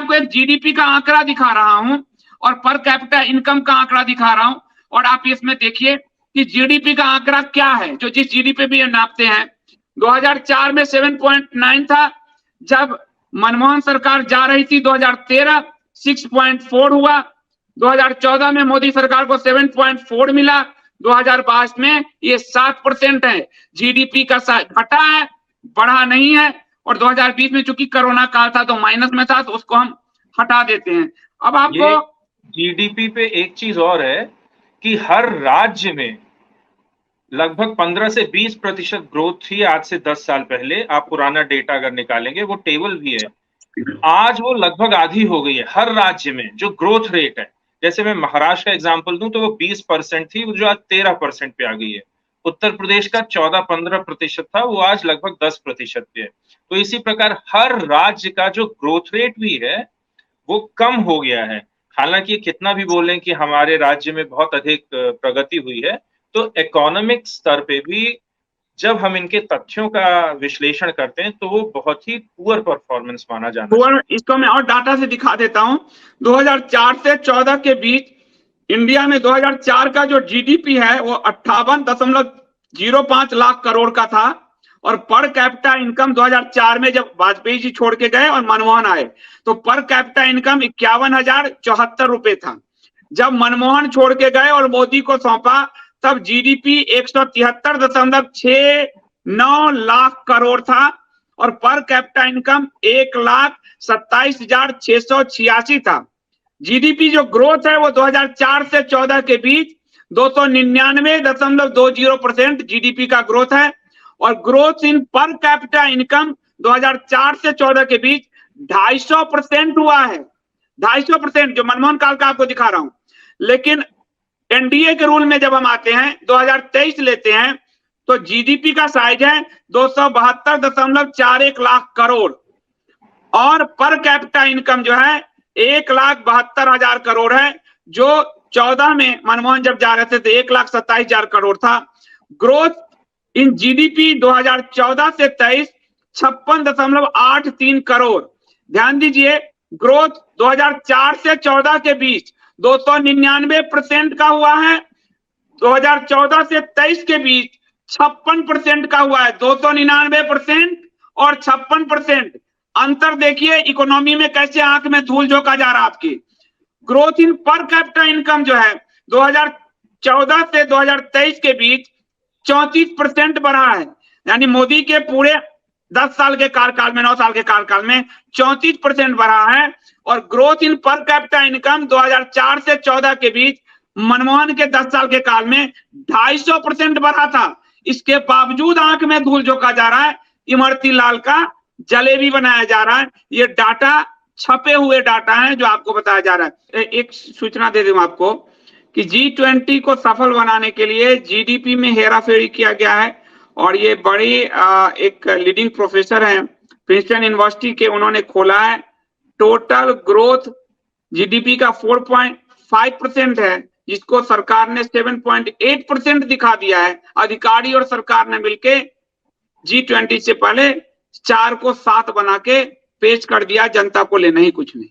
आपको एक जीडीपी का आंकड़ा दिखा रहा हूं और पर कैपिटा इनकम का आंकड़ा दिखा रहा हूं, और आप इसमें देखिए कि जीडीपी का आंकड़ा क्या है जो जिस जीडीपी भी नापते हैं। 2004 में 7.9 था, जब मनमोहन सरकार जा रही थी 2013 6.4 हुआ, 2014 में मोदी सरकार को 7.4 मिला, 2022 में ये 7% है। जीडीपी का घटा है, बढ़ा नहीं है। और 2020 में चूंकि कोरोना काल था तो माइनस में था, तो उसको हम हटा देते हैं। अब आपको जीडीपी पे एक चीज और है कि हर राज्य में लगभग 15 से 20% ग्रोथ थी आज से 10 साल पहले। आप पुराना डेटा अगर निकालेंगे, वो टेबल भी है, आज वो लगभग आधी हो गई है हर राज्य में जो ग्रोथ रेट है। जैसे मैं महाराष्ट्र का एग्जांपल दूं तो वो 20% थी, जो आज 13% पे आ गई है। उत्तर प्रदेश का 14-15% था, वो आज लगभग 10% पे है। तो इसी प्रकार हर राज्य का जो ग्रोथ रेट भी है वो कम हो गया है। हालांकि कितना भी बोलें कि हमारे राज्य में बहुत अधिक प्रगति हुई है, तो इकोनॉमिक स्तर पे भी जब हम इनके तथ्यों का विश्लेषण करते हैं तो वो बहुत ही पुअर परफॉर्मेंस माना जाता है। इसको मैं और डाटा से दिखा देता हूं। 2004 से 14 के बीच इंडिया में 2004 का जो जीडीपी है वो 58.05 लाख करोड़ का था, और पर कैपिटा इनकम 2004 में जब वाजपेयी जी छोड़ के गए और मनमोहन आए तो पर कैपिटा इनकम 51,074 रुपए था। जब मनमोहन छोड़ के गए और मोदी को सौंपा तब जीडीपी 173.69 लाख करोड़ था, और पर कैपिटा इनकम 1,27,686 था। जीडीपी जो ग्रोथ है वो 2004 से 14 के बीच 299.20% जीडीपी का ग्रोथ है, और growth in per capita income 2004 से 14 के बीच 250% हुआ है। 250% जो मनमोहन काल का आपको दिखा रहा हूं। लेकिन एनडीए के रूल में जब हम आते हैं 2023 लेते हैं तो जीडीपी का साइज है 272.41 लाख करोड़, और पर कैपिटा इनकम जो है 1,72,000 करोड़ है, जो 14 में मनमोहन जब जा रहे थे तो 1,27,000 करोड़ था। ग्रोथ इन जीडीपी 2014 से 23 56.83 करोड़। ध्यान दीजिए, ग्रोथ 2004 से 14 के बीच 299% का हुआ है, 2014 से 23 के बीच 56% का हुआ है। 299% और 56%। अंतर देखिए इकोनॉमी में कैसे आंख में धूल झोंका जा रहा है आपकी। Growth in per capita income जो है 2014 से 2023 के बीच 34% बढ़ा है। यानी मोदी के पूरे 10 साल के कार्यकाल में, 9 साल के कार्यकाल में 34% बढ़ा है। और growth in per capita income 2004 से 14 के बीच मनमोहन के 10 साल के काल में 250% बढ़ा था। इसके बावजूद आंख में धूल झोंका जा रहा है, इमरती लाल का जलेबी बनाया जा रहा है। ये डाटा छपे हुए डाटा है जो आपको बताया जा रहा है। एक सूचना दे दूं आपको कि G20 को सफल बनाने के लिए जीडीपी में हेराफेरी किया गया है, और ये बड़ी एक लीडिंग प्रोफेसर हैं प्रिंसटन यूनिवर्सिटी के, उन्होंने खोला है। टोटल ग्रोथ जीडीपी का 4.5% है, जिसको सरकार ने 7.8% दिखा दिया है। अधिकारी और सरकार ने मिलके G20 से पहले 4 को 7 बना के पेश कर दिया, जनता को लेना ही कुछ नहीं।